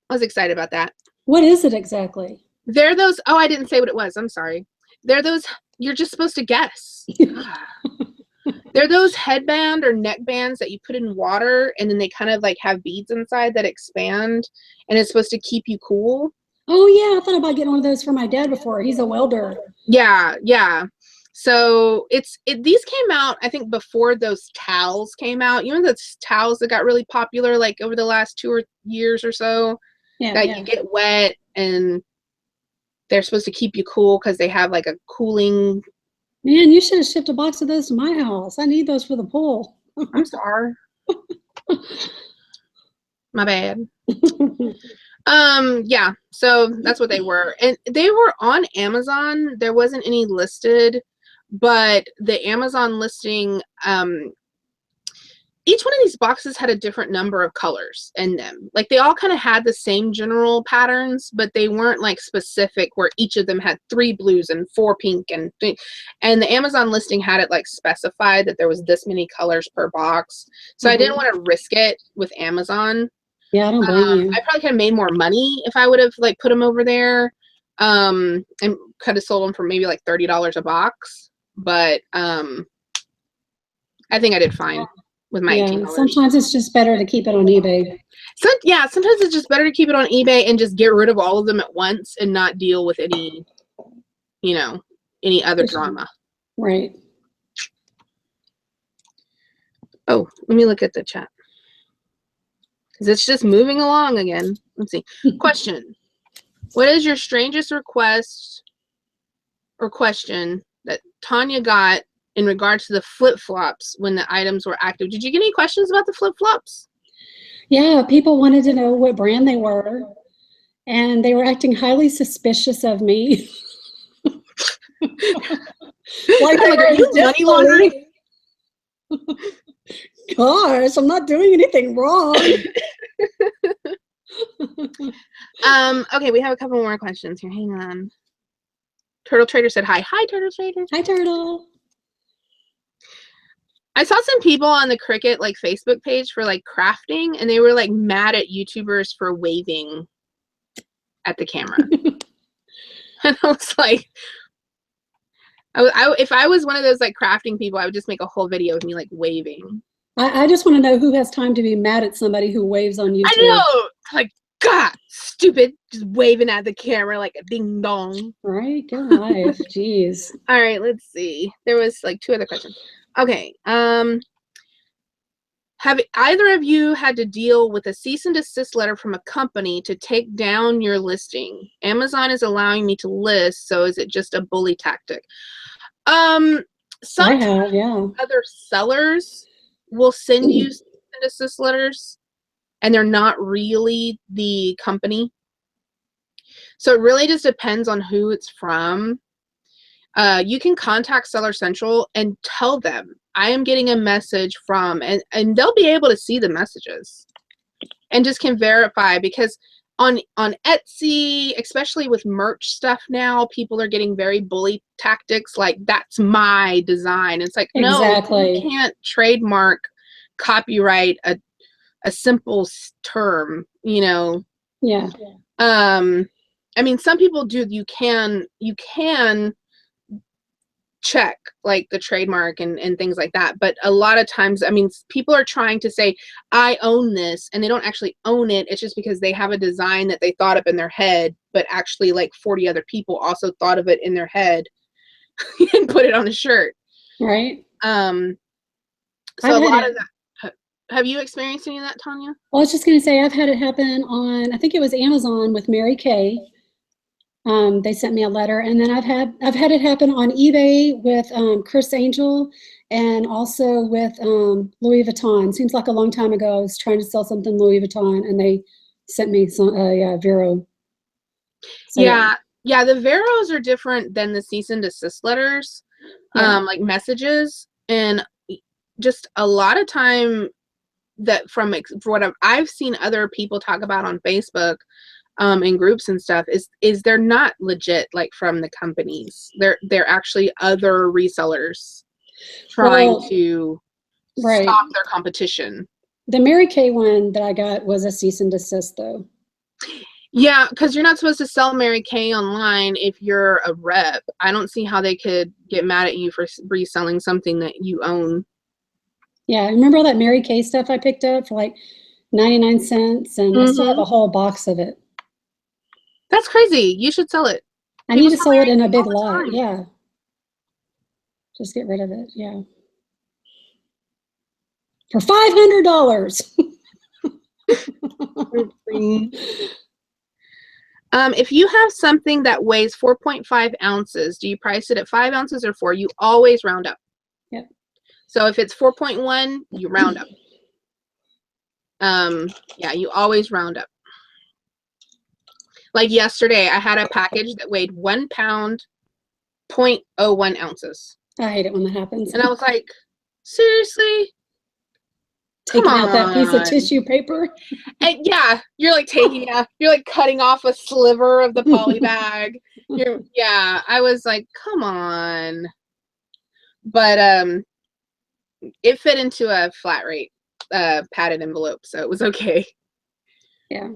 I was excited about that. What is it exactly? They're those, oh, I didn't say what it was. I'm sorry. They're those, you're just supposed to guess. They're those headband or neck bands that you put in water, and then they kind of like have beads inside that expand, and it's supposed to keep you cool. Oh yeah, I thought about getting one of those for my dad before. He's a welder. Yeah, yeah. So these came out, I think, before those towels came out. You know those towels that got really popular like over the last 2 years or so? Yeah, that you get wet and they're supposed to keep you cool because they have like a cooling. Man, you should have shipped a box of those to my house. I need those for the pool. I'm sorry. My bad. Yeah, so that's what they were. And they were on Amazon. There wasn't any listed, but the Amazon listing, each one of these boxes had a different number of colors in them. Like they all kind of had the same general patterns, but they weren't like specific where each of them had 3 blues and 4 pink and the Amazon listing had it like specified that there was this many colors per box. So I didn't want to risk it with Amazon. Yeah, I don't blame you. I probably could have made more money if I would have like put them over there, and could have sold them for maybe like $30 a box. But I think I did fine with my $18. Sometimes it's just better to keep it on eBay. Sometimes it's just better to keep it on eBay and just get rid of all of them at once and not deal with any, any other drama. Right. Oh, let me look at the chat. Because it's just moving along again. Let's see. Question. What is your strangest request or question that Tonya got in regards to the flip-flops when the items were active. Did you get any questions about the flip-flops? Yeah, people wanted to know what brand they were, and they were acting highly suspicious of me. Like, are you money laundering? Gosh, I'm not doing anything wrong. Okay, we have a couple more questions here. Hang on. Turtle Trader said hi. Hi, Turtle Trader. Hi, Turtle. I saw some people on the Cricut like Facebook page for like crafting, and they were like mad at YouTubers for waving at the camera. And I was like, if I was one of those like crafting people, I would just make a whole video of me like waving. I just want to know who has time to be mad at somebody who waves on YouTube. I know, like, God, stupid, just waving at the camera like a ding dong. Right, get a life. Jeez. All right, let's see. There was like 2 other questions. Okay. Have either of you had to deal with a cease and desist letter from a company to take down your listing? Amazon is allowing me to list, so is it just a bully tactic? Sometimes I have, yeah. other sellers will send you cease and desist letters, and they're not really the company. So it really just depends on who it's from. You can contact Seller Central and tell them, I am getting a message from, and they'll be able to see the messages and just can verify, because on Etsy, especially with merch stuff now, people are getting very bully tactics like, that's my design. It's like, exactly. No, you can't trademark, copyright a simple term, you know. Yeah. I mean, some people do, you can check like the trademark and things like that, but a lot of times, I mean, people are trying to say, I own this, and they don't actually own it. It's just because they have a design that they thought up in their head, but actually like 40 other people also thought of it in their head and put it on a shirt. Right. So a lot of that. Have you experienced any of that, Tonya? Well, I was just going to say, I've had it happen on, I think it was Amazon with Mary Kay. They sent me a letter, and then I've had it happen on eBay with Chris Angel, and also with Louis Vuitton. Seems like a long time ago. I was trying to sell something Louis Vuitton, and they sent me some Vero. So, yeah, the Veros are different than the cease and desist letters, like messages, and just a lot of time that from what I've seen other people talk about on Facebook. In groups and stuff is they're not legit, like from the companies. They're actually other resellers trying to stop their competition. The Mary Kay one that I got was a cease and desist, though. Yeah, because you're not supposed to sell Mary Kay online if you're a rep. I don't see how they could get mad at you for reselling something that you own. Yeah, remember all that Mary Kay stuff I picked up for like 99 cents, and I still have a whole box of it. That's crazy. You should sell it. I need to sell it in a big lot. Yeah. Just get rid of it. Yeah. For $500. If you have something that weighs 4.5 ounces, do you price it at 5 ounces or 4? You always round up. Yep. So if it's 4.1, you round up. Yeah, you always round up. Like yesterday, I had a package that weighed 1 pound, 0.01 ounces. I hate it when that happens. And I was like, seriously? Taking out that piece of tissue paper. And yeah, you're like you're like cutting off a sliver of the poly bag. Yeah, I was like, come on. But it fit into a flat rate padded envelope, so it was okay. Yeah.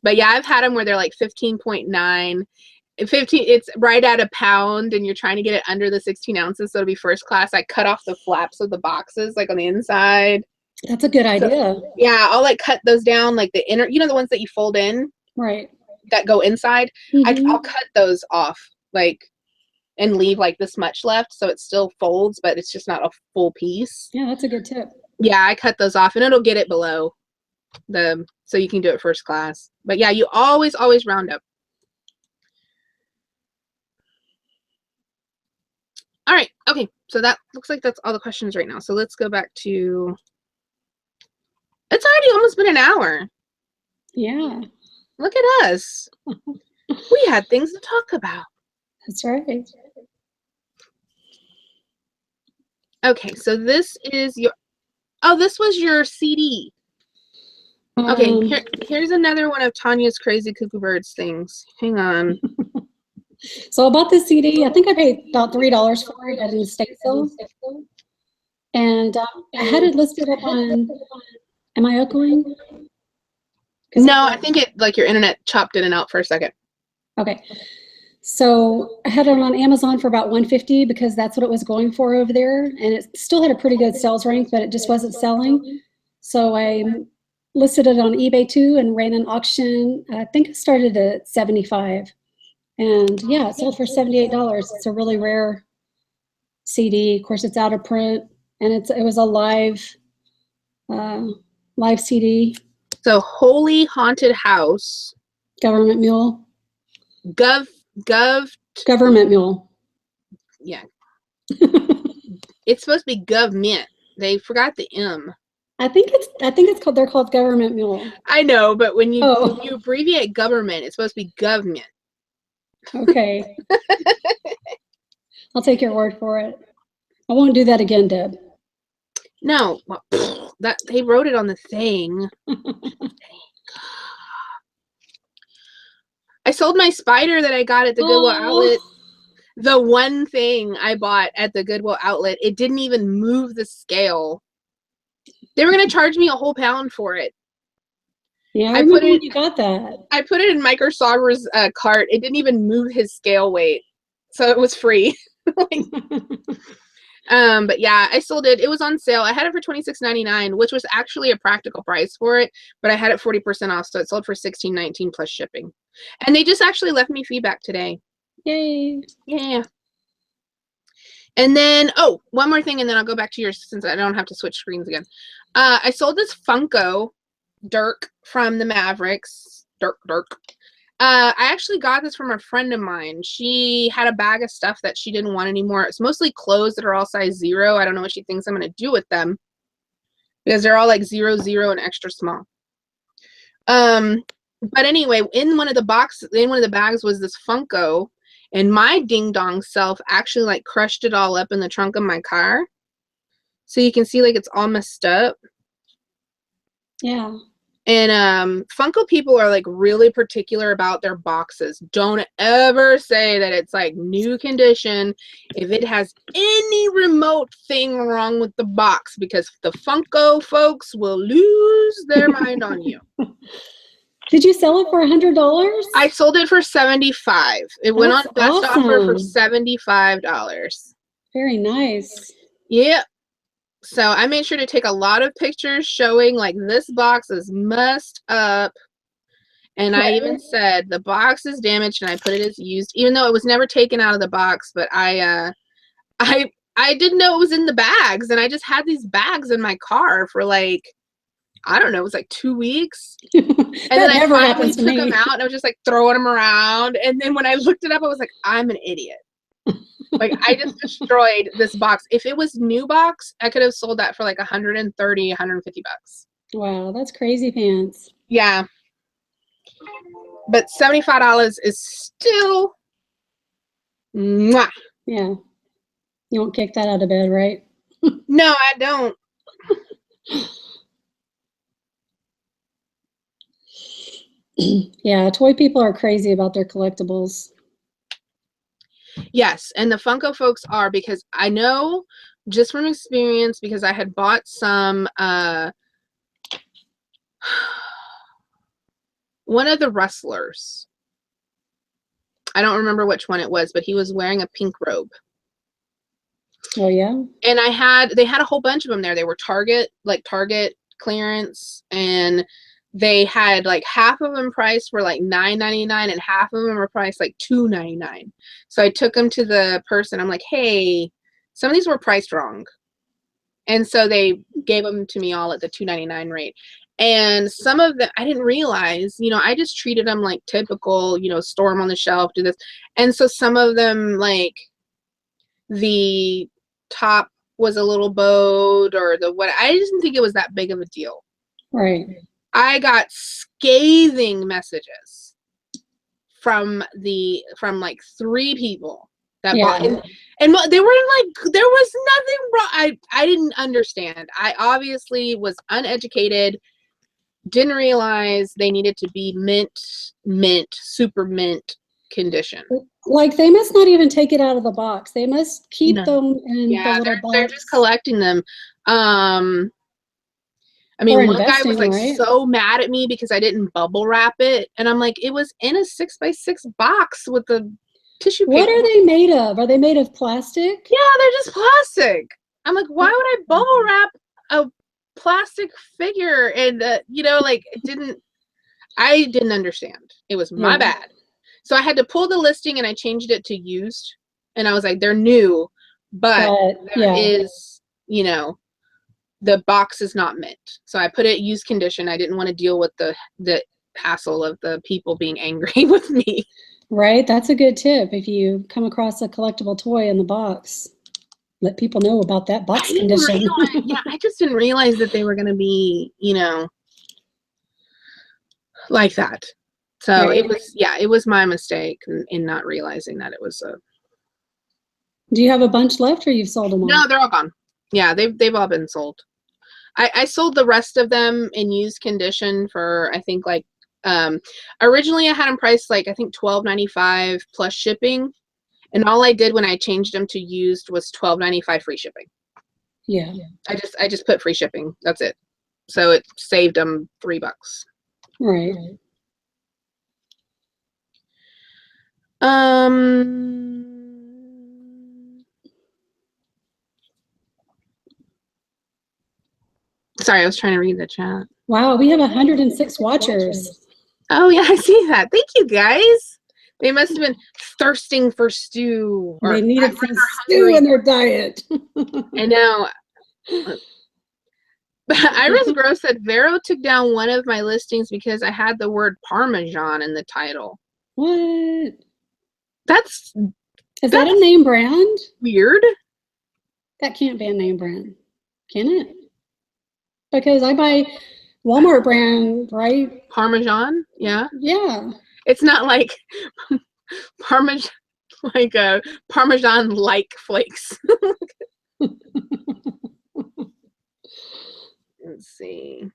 But yeah, I've had them where they're like 15.9. 15, it's right at a pound, and you're trying to get it under the 16 ounces, so it'll be first class. I cut off the flaps of the boxes, like on the inside. That's a good idea. So, yeah, I'll like cut those down, like the inner, you know, the ones that you fold in, right? That go inside. I'll cut those off, like, and leave like this much left, so it still folds, but it's just not a full piece. Yeah, that's a good tip. Yeah, I cut those off, and it'll get it below the, so you can do it first class. But yeah, you always round up. All right, okay. Okay, so that looks like that's all the questions right now. So let's go back to, it's already almost been an hour. Yeah. Look at us. We had things to talk about. That's right. Okay, so this is your, oh, this was your CD. Okay, here's another one of Tonya's crazy cuckoo birds things. Hang on. So I bought this CD. I think I paid about $3 for it at an estate sale. And I had it listed up on, am I echoing? No, I think it, like your internet chopped in and out for a second. Okay. So I had it on Amazon for about $150 because that's what it was going for over there. And it still had a pretty good sales rank, but it just wasn't selling. So I listed it on eBay too and ran an auction. I think it started at $75. And yeah, it sold for $78. It's a really rare CD. Of course, it's out of print, and it was a live CD. So Holy Haunted House. Government Mule. Government Mule. Yeah. It's supposed to be government. They forgot the M. I think they're called Government Mule. I know, but when you abbreviate government, it's supposed to be government. Okay. I'll take your word for it. I won't do that again, Deb. No, well, that they wrote it on the thing. I sold my spider that I got at the Goodwill outlet. The one thing I bought at the Goodwill outlet, it didn't even move the scale. They were going to charge me a whole pound for it. Yeah, I remember when you got that. I put it in Mike Sauer's cart. It didn't even move his scale weight, so it was free. But yeah, I sold it. It was on sale. I had it for $26.99, which was actually a practical price for it, but I had it 40% off, so it sold for $16.19 plus shipping. And they just actually left me feedback today. Yay! Yeah. And then, oh, one more thing, and then I'll go back to yours since I don't have to switch screens again. I sold this Funko Dirk from the Mavericks. Dirk. I actually got this from a friend of mine. She had a bag of stuff that she didn't want anymore. It's mostly clothes that are all size 0. I don't know what she thinks I'm going to do with them because they're all like 0, 0, and extra small. But anyway, in one of the bags was this Funko, and my ding dong self actually like crushed it all up in the trunk of my car. So you can see like it's all messed up. Yeah. And Funko people are like really particular about their boxes. Don't ever say that it's like new condition if it has any remote thing wrong with the box, because the Funko folks will lose their mind on you. Did you sell it for $100? I sold it for $75. It went on best offer for $75. Very nice. Yeah. So I made sure to take a lot of pictures showing like this box is messed up. And I even said the box is damaged and I put it as used, even though it was never taken out of the box. But I didn't know it was in the bags, and I just had these bags in my car for like, I don't know, it was like 2 weeks. And then I finally took them out and I was just like throwing them around. And then when I looked it up, I was like, I'm an idiot. Like, I just destroyed this box. If it was new box, I could have sold that for like $130, $150. Wow, that's crazy pants. Yeah. But $75 is still mwah. Yeah. You won't kick that out of bed, right? No, I don't. Yeah, toy people are crazy about their collectibles. Yes, and the Funko folks are, because I know just from experience, because I had bought some one of the Resellers. I don't remember which one it was, but he was wearing a pink robe. Oh yeah. And they had a whole bunch of them there. They were Target clearance, and they had like half of them priced for like $9.99 and half of them were priced like $2.99. So I took them to the person. I'm like, hey, some of these were priced wrong. And so they gave them to me all at the $2.99 rate. And some of them I didn't realize, you know, I just treated them like typical, you know, store them on the shelf, do this. And so some of them, like the top was a little bowed or I didn't think it was that big of a deal. Right. I got scathing messages from like 3 people that bought, and they were like, there was nothing wrong. I didn't understand. I obviously was uneducated, didn't realize they needed to be mint, super mint condition. Like they must not even take it out of the box. They must keep them in the little box. They're just collecting them. I mean, one guy was like so mad at me because I didn't bubble wrap it, and I'm like, it was in a 6x6 box with the tissue paper. What are they made of? Are they made of plastic? Yeah, they're just plastic. I'm like, why would I bubble wrap a plastic figure? And you know, like I didn't understand. It was my bad. So I had to pull the listing and I changed it to used, and I was like, they're new, but there is, you know, the box is not mint. So I put it used condition. I didn't want to deal with the hassle of the people being angry with me. Right. That's a good tip. If you come across a collectible toy in the box, let people know about that box condition. Yeah, I just didn't realize that they were going to be, you know, like that. So it was my mistake in not realizing that it was a. Do you have a bunch left, or you've sold them all? No, they're all gone. Yeah, they've all been sold. I sold the rest of them in used condition for, I think, like, originally I had them priced like, I think $12.95 plus shipping, and all I did when I changed them to used was $12.95 free shipping. Yeah. I just put free shipping. That's it. So it saved them $3. Right. Sorry, I was trying to read the chat. Wow, we have 106 watchers. Oh yeah, I see that. Thank you guys. They must have been thirsting for stew. Or they needed some stew in their diet. I know. Iris Gross said Vero took down one of my listings because I had the word Parmesan in the title. What? Is that a name brand? Weird. That can't be a name brand, can it? Because I buy Walmart brand, right? Parmesan, yeah. Yeah. It's not like Parmesan, like a Parmesan like flakes. Let's see.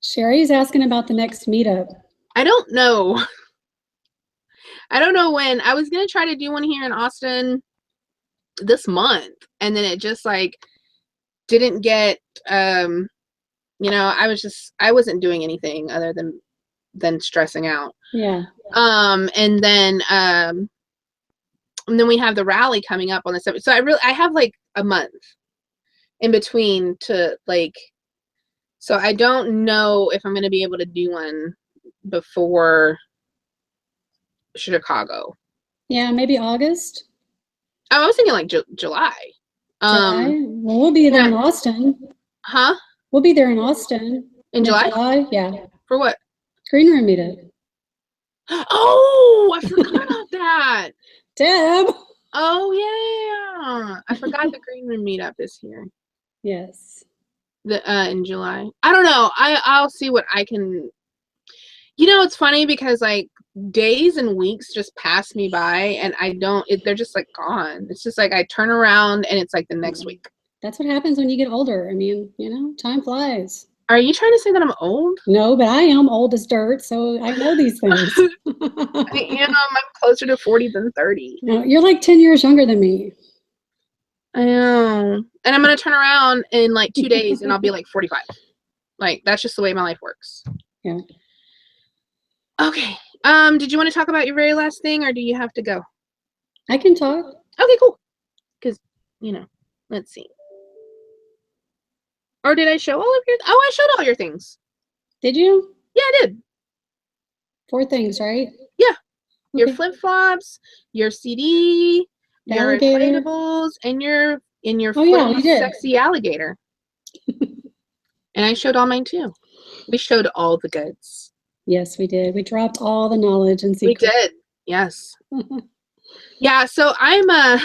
Sherry's asking about the next meetup. I don't know. I don't know when. I was gonna try to do one here in Austin this month, and then it just like didn't get. You know, I wasn't doing anything other than stressing out. Yeah. And then we have the rally coming up on the 7th. So I have like a month in between to like. So I don't know if I'm going to be able to do one before Chicago. Yeah, maybe August. I was thinking like July. July? Well, we'll be there in Austin. Huh? We'll be there in Austin. In July? Yeah. For what? Green Room meetup. Oh, I forgot about that. Deb. Oh, yeah. I forgot the Green Room meetup is here. Yes. In July. I don't know. I'll see what I can. You know, it's funny because like days and weeks just pass me by and they're just like gone. It's just like I turn around and it's like the next week. That's what happens when you get older. I mean, you know, time flies. Are you trying to say that I'm old? No, but I am old as dirt, so I know these things. I am. I'm closer to 40 than 30. No, you're like 10 years younger than me. I know. And I'm going to turn around in like 2 days and I'll be like 45. Like, that's just the way my life works. Yeah. Okay. Did you want to talk about your very last thing or do you have to go? I can talk. Okay, cool. Because, you know, let's see. Or did I show all of your? Oh, I showed all your things. Did you? Yeah, I did. 4 things, right? Yeah. Your flip-flops, your CD, your inflatables, and your sexy alligator. And I showed all mine too. We showed all the goods. Yes, we did. We dropped all the knowledge and secrets. We did. Yes. Yeah, so I'm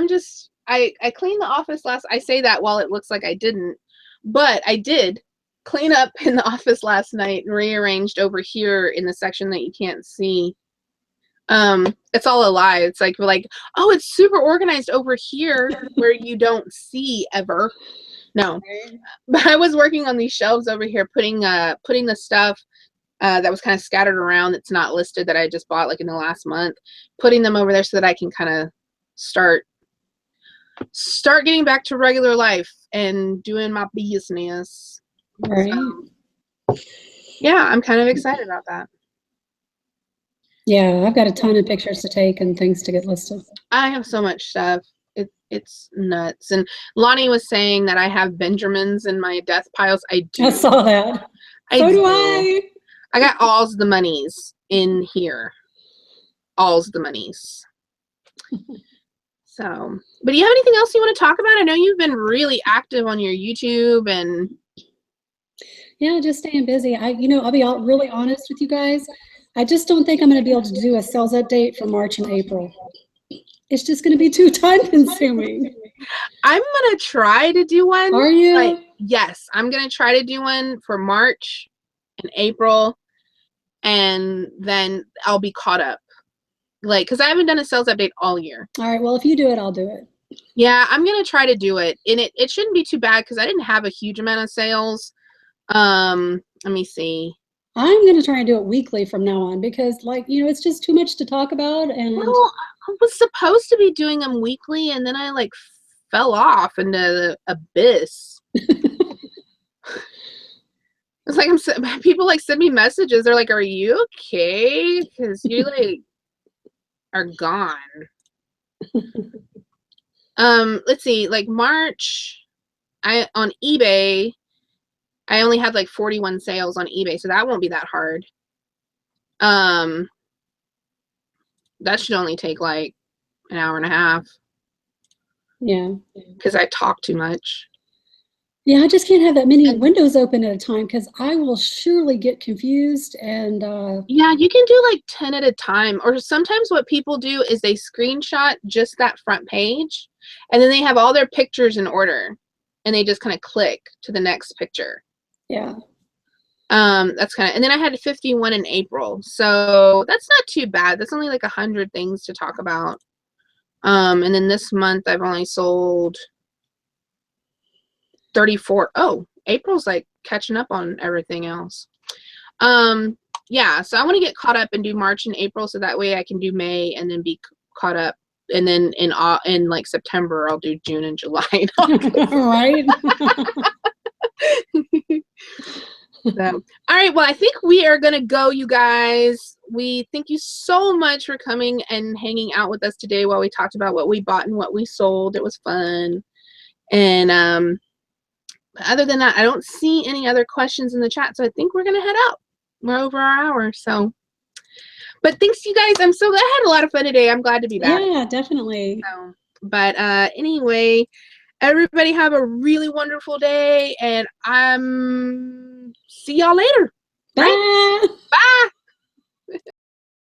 just I cleaned the office I say that while it looks like I didn't, but I did clean up in the office last night and rearranged over here in the section that you can't see. It's all a lie. It's like we're like, oh, it's super organized over here where you don't see ever. No. But I was working on these shelves over here, putting the stuff that was kind of scattered around that's not listed that I just bought like in the last month, putting them over there so that I can kind of start getting back to regular life and doing my business. Right. So, yeah, I'm kind of excited about that. Yeah, I've got a ton of pictures to take and things to get listed. I have so much stuff. It's nuts. And Lonnie was saying that I have Benjamins in my death piles. I do. I saw that. So do I. I got alls the monies in here. Alls the monies. So, but do you have anything else you want to talk about? I know you've been really active on your YouTube and. Yeah, just staying busy. I'll be really honest with you guys. I just don't think I'm going to be able to do a sales update for March and April. It's just going to be too time consuming. I'm going to try to do one. Are you? Yes, I'm going to try to do one for March and April, and then I'll be caught up. Because I haven't done a sales update all year. All right, well, if you do it, I'll do it. Yeah, I'm going to try to do it. And it shouldn't be too bad because I didn't have a huge amount of sales. Let me see. I'm going to try and do it weekly from now on because, it's just too much to talk about. And well, I was supposed to be doing them weekly, and then I fell off into the abyss. It's like people send me messages. They're like, "Are you okay? Because you are gone." Let's see. March, on eBay. I only had 41 sales on eBay, so that won't be that hard. That should only take an hour and a half. Yeah. Because I talk too much. Yeah, I just can't have that many windows open at a time because I will surely get confused and yeah, you can do 10 at a time. Or sometimes what people do is they screenshot just that front page and then they have all their pictures in order and they just kind of click to the next picture. Yeah. That's and then I had 51 in April. So that's not too bad. That's only 100 things to talk about. And then this month I've only sold 34. Oh, April's catching up on everything else. Yeah, so I want to get caught up and do March and April so that way I can do May and then be caught up. And then in September I'll do June and July. Right. So, all right, well, I think we are going to go, you guys. We thank you so much for coming and hanging out with us today while we talked about what we bought and what we sold. It was fun. And other than that, I don't see any other questions in the chat, so I think we're going to head out. We're over our hour, so. But thanks, you guys. I'm so glad. I had a lot of fun today. I'm glad to be back. Yeah, definitely. So, but anyway, everybody have a really wonderful day, and see y'all later. Bye. Right? Bye.